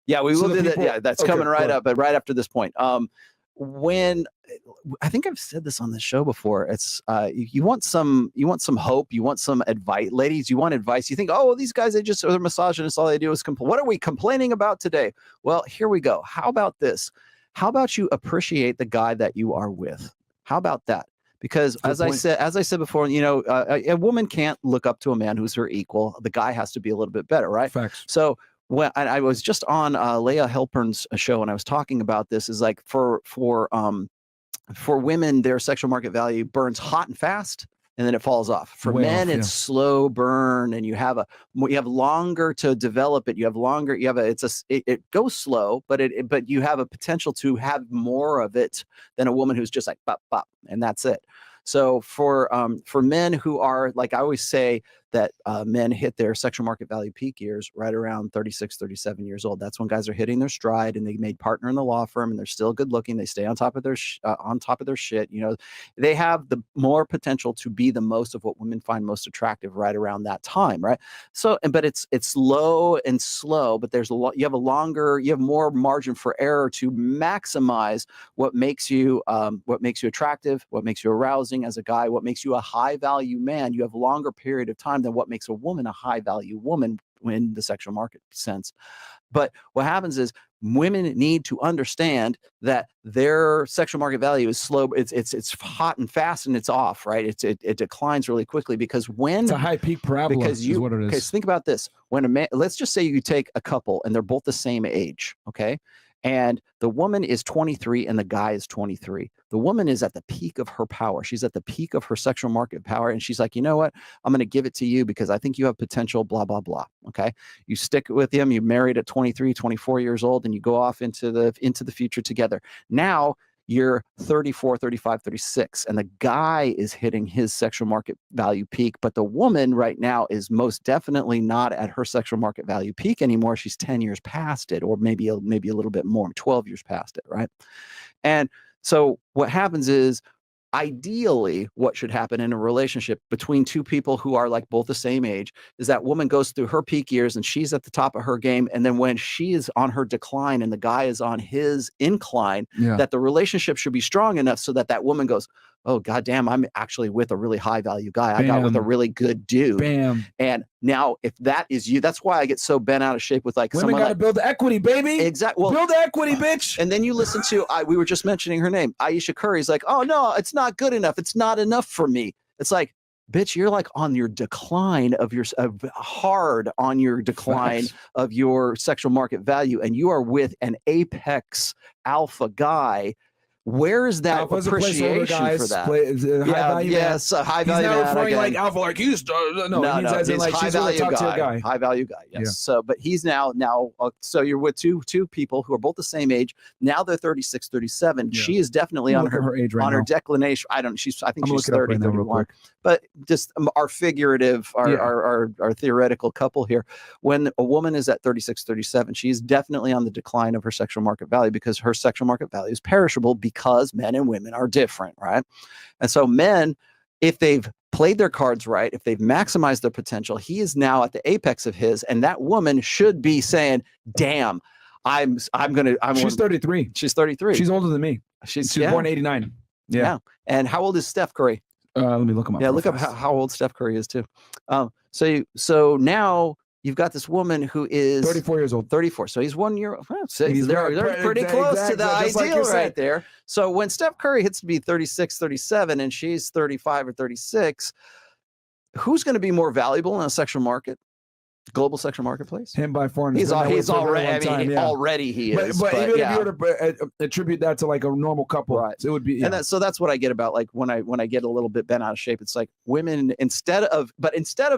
Yeah, we will do that. Yeah, that's coming right up, but right after this point. When I think I've said this on the show before, it's you want some hope, you want some advice, ladies. You want advice. You think, oh, these guys, they're misogynists. All they do is complain. What are we complaining about today? Well, here we go. How about this? How about you appreciate the guy that you are with? How about that? Because as I said before, a woman can't look up to a man who's her equal. The guy has to be a little bit better, right? Facts. So. Well, I was just on Leah Halpern's show, and I was talking about this. Is like for women, their sexual market value burns hot and fast, and then it falls off. For men, it's slow burn, and you have longer to develop it. It goes slow, but you have a potential to have more of it than a woman who's just like bop bop, and that's it. So for men who are, like I always say, that men hit their sexual market value peak years right around 36, 37 years old. That's when guys are hitting their stride, and they made partner in the law firm, and they're still good looking. They stay on top of their shit. They have the more potential to be the most of what women find most attractive right around that time, right? So, but it's low and slow, but there's you have more margin for error to maximize what makes you attractive, what makes you arousing as a guy, what makes you a high value man. You have a longer period of time than what makes a woman a high value woman in the sexual market sense. But what happens is women need to understand that their sexual market value is slow. It's hot and fast, and it's off, right? It declines really quickly because it's a high peak parabola is what it is. Because think about this. When a man, let's just say you take a couple and they're both the same age, okay? And the woman is 23 and the guy is 23. The woman is at the peak of her power. She's at the peak of her sexual market power. And she's like, you know what? I'm going to give it to you because I think you have potential, blah, blah, blah. Okay. You stick with him. You married at 23, 24 years old, and you go off into the future together. Now you're 34, 35, 36, and the guy is hitting his sexual market value peak, but the woman right now is most definitely not at her sexual market value peak anymore. She's 10 years past it, or maybe a little bit more, 12 years past it, right? And so what happens is, ideally, what should happen in a relationship between two people who are like both the same age is that woman goes through her peak years and she's at the top of her game. And then when she is on her decline and the guy is on his incline, that the relationship should be strong enough so that woman goes, oh, goddamn, I'm actually with a really high value guy. I got with a really good dude. Bam. And now if that is you, that's why I get so bent out of shape with like women got to build the equity, baby. Exactly. Well, build the equity, bitch. And then you listen to, we were just mentioning her name, Aisha Curry's like, oh no, it's not good enough. It's not enough for me. It's like, bitch, you're like on your decline of your of your sexual market value, and you are with an apex alpha guy. Where is that appreciation for that? High value. He's not referring like alpha, like he's he's like high value guy. High value guy. Yes. Yeah. So, but he's now. So you're with two people who are both the same age. Now they're 36, 37. Yeah. She is definitely on her age on her declination. I think she's 30, 31. But just our figurative, our theoretical couple here. When a woman is at 36, 37, she's definitely on the decline of her sexual market value because her sexual market value is perishable because men and women are different, right? And so men, if they've played their cards right, if they've maximized their potential, he is now at the apex of his, and that woman should be saying, damn, she's 33. She's 33. She's older than me. She's born 89. Yeah. And how old is Steph Curry? Let me look him up. Yeah, look up how old Steph Curry is too. So now you've got this woman who is 34 years old. 34. So he's 1 year. They're pretty close to the ideal right there. So when Steph Curry hits to be 36, 37, and she's 35 or 36, who's going to be more valuable in a sexual market? Global sexual marketplace. Him by far. He's already. Already he is. But even if you were to attribute that to like a normal couple, right? It would be. Yeah. And so that's what I get about like when I get a little bit bent out of shape. It's like women instead of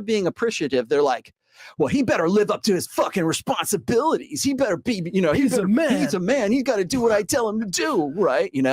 being appreciative, they're like, well, he better live up to his fucking responsibilities. He better be, he's a man. He's a man. He's got to do what I tell him to do, right? And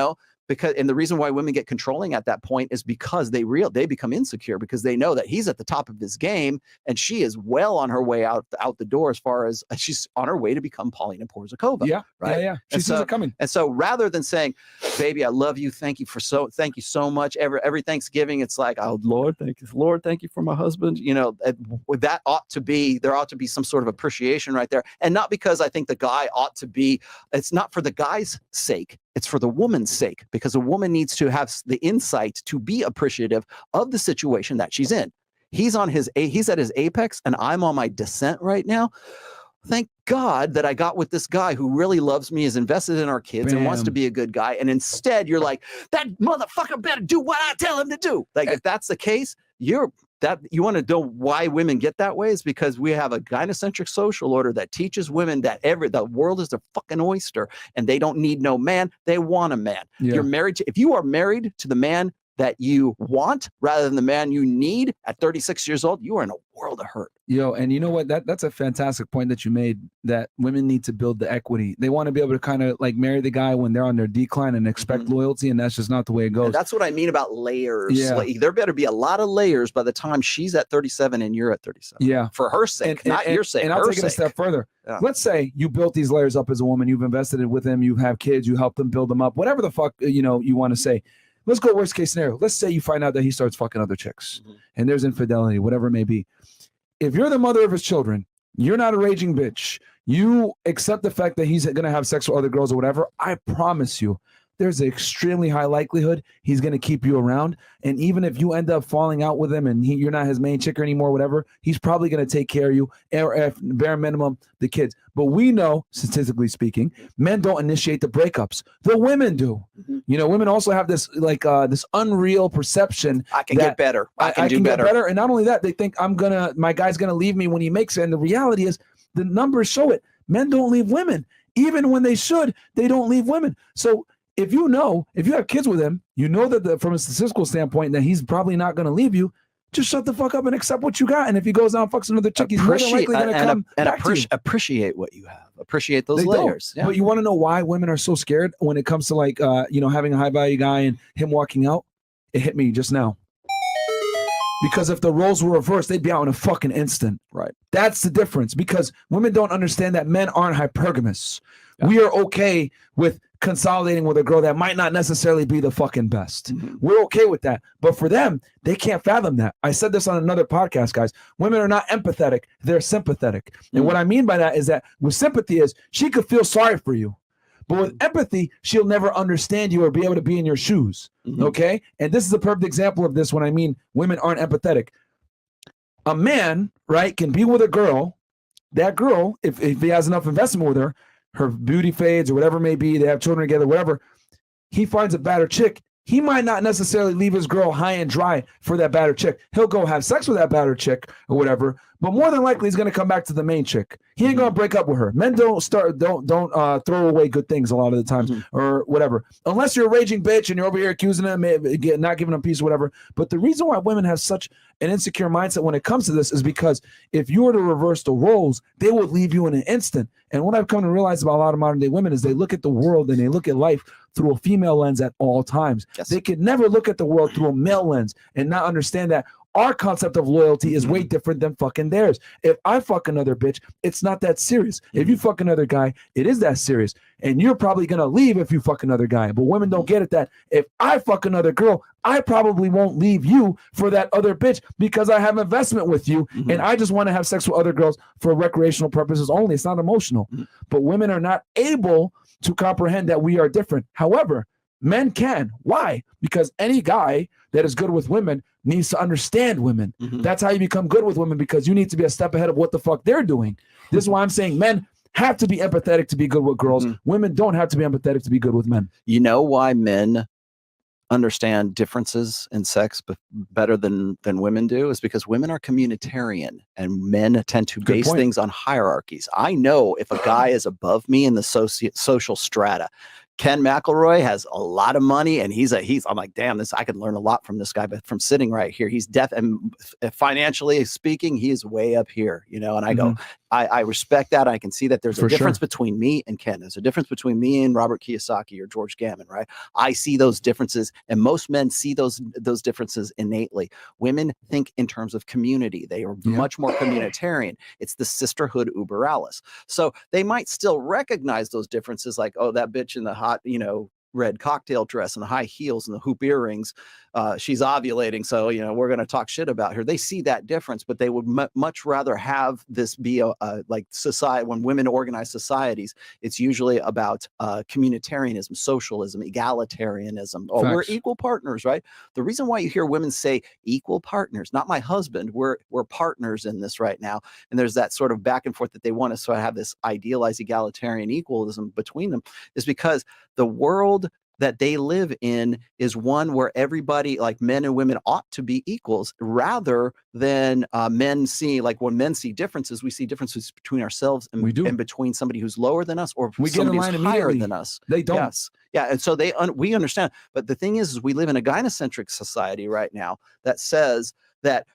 the reason why women get controlling at that point is because they become insecure because they know that he's at the top of his game and she is well on her way out the door as far as she's on her way to become Paulina Porzakova. Yeah, right. Yeah. She sees it coming. And so rather than saying, baby, I love you. Thank you so much. Every Thanksgiving, it's like, oh Lord, thank you. Lord, thank you for my husband. You know, there ought to be some sort of appreciation right there. And not because I think the guy ought to be, it's not for the guy's sake. It's for the woman's sake, because a woman needs to have the insight to be appreciative of the situation that she's in. He's at his apex and I'm on my descent right now. Thank God that I got with this guy who really loves me, is invested in our kids, and wants to be a good guy. And instead you're like, that motherfucker better do what I tell him to do. Like, if that's the case, you want to know why women get that way, is because we have a gynocentric social order that teaches women that the world is a fucking oyster and they don't need no man. They want a man. Yeah. If you are married to the man that you want rather than the man you need at 36 years old, you are in a world of hurt. Yo, and you know what? That's a fantastic point that you made, that women need to build the equity. They want to be able to kind of like marry the guy when they're on their decline and expect loyalty, and that's just not the way it goes. And that's what I mean about layers. Yeah. Like, there better be a lot of layers by the time she's at 37 and you're at 37. Yeah. For her sake, not your sake. And I'll take it a step further. Yeah. Let's say you built these layers up as a woman, you've invested with them, you have kids, you help them build them up, whatever the fuck, you want to say. Let's go worst case scenario. Let's say you find out that he starts fucking other chicks and there's infidelity, whatever it may be. If you're the mother of his children, you're not a raging bitch. You accept the fact that he's going to have sex with other girls or whatever. I promise you, there's an extremely high likelihood he's going to keep you around. And even if you end up falling out with him and you're not his main chick anymore, whatever, he's probably going to take care of you, or at bare minimum, the kids. But we know, statistically speaking, men don't initiate the breakups. The women do. Women also have this this unreal perception. I can get better. I can do better. Get better. And not only that, they think my guy's going to leave me when he makes it. And the reality is the numbers show it. Men don't leave women. Even when they should, they don't leave women. So if you have kids with him, that from a statistical standpoint that he's probably not going to leave you, just shut the fuck up and accept what you got. And if he goes out and fucks another chick, he's more than likely going to come back to you. Appreciate what you have. Appreciate those layers. Yeah. But you want to know why women are so scared when it comes to having a high value guy and him walking out? It hit me just now. Because if the roles were reversed, they'd be out in a fucking instant. Right. That's the difference, because women don't understand that men aren't hypergamous. Yeah. We are okay with consolidating with a girl that might not necessarily be the fucking best. We're okay with that. But for them, they can't fathom that. I said this on another podcast, guys. Women are not empathetic. They're sympathetic. And what I mean by that is that with sympathy is she could feel sorry for you. But with empathy, she'll never understand you or be able to be in your shoes. Okay? And this is a perfect example of this when I mean women aren't empathetic. A man, right, can be with a girl. That girl, if he has enough investment with her beauty fades or whatever it may be, they have children together, whatever, he finds a better chick. He might not necessarily leave his girl high and dry for that better chick. He'll go have sex with that better chick or whatever, but more than likely he's going to come back to the main chick. He ain't going to break up with her. Men don't throw away good things a lot of the times or whatever, unless you're a raging bitch and you're over here accusing them, not giving them peace or whatever. But the reason why women have such an insecure mindset when it comes to this is because if you were to reverse the roles, they would leave you in an instant. And what I've come to realize about a lot of modern day women is they look at the world and they look at life through a female lens at all times. Yes. They could never look at the world through a male lens and not understand that our concept of loyalty is way different than fucking theirs. If I fuck another bitch, it's not that serious. If you fuck another guy, it is that serious. And you're probably going to leave if you fuck another guy. But women don't get it that if I fuck another girl, I probably won't leave you for that other bitch because I have investment with you. And I just want to have sex with other girls for recreational purposes only. It's not emotional. But women are not able to comprehend that we are different. However, men can. Why? Because any guy that is good with women needs to understand women. That's how you become good with women, because you need to be a step ahead of what the fuck they're doing. This is why I'm saying men have to be empathetic to be good with girls. Women don't have to be empathetic to be good with men. You know why men understand differences in sex better than women do is because women are communitarian and men tend to base things on hierarchies. I know if a guy is above me in the social strata. Ken McElroy has a lot of money and I'm like, damn, I could learn a lot from this guy, but from sitting right here, he's and financially speaking, he is way up here, and I go, I respect that. I can see that there's a difference between me and Ken. There's a difference between me and Robert Kiyosaki or George Gammon, right? I see those differences, and most men see those differences innately. Women think in terms of community. They are much more communitarian. It's the sisterhood uber alles. So they might still recognize those differences, like, oh, that bitch in the hot, red cocktail dress and the high heels and the hoop earrings, she's ovulating, so we're going to talk shit about her. They see that difference, but they would much rather have this be a like society. When women organize societies, it's usually about communitarianism, socialism, egalitarianism. Oh, we're equal partners, right? The reason why you hear women say equal partners, not my husband, we're partners in this right now, and there's that sort of back and forth that they want to sort of have this idealized egalitarian equalism between them, is because the world that they live in is one where everybody, like men and women, ought to be equals, rather than men see, like when men see differences, we see differences between ourselves and between somebody who's lower than us or somebody who's higher than us. They don't. Yes. Yeah. And so we understand. But the thing is we live in a gynocentric society right now that says that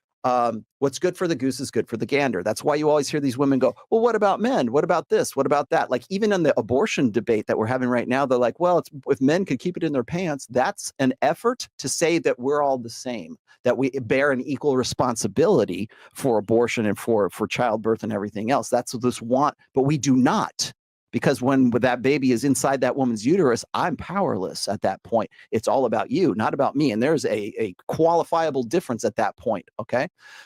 what's good for the goose is good for the gander. That's why you always hear these women go, well, what about men? What about this? What about that? Like even in the abortion debate that we're having right now, they're like, well, if men could keep it in their pants, that's an effort to say that we're all the same, that we bear an equal responsibility for abortion and for childbirth and everything else. That's what this want, but we do not. Because when that baby is inside that woman's uterus, I'm powerless at that point. It's all about you, not about me. And there's a qualifiable difference at that point. Okay.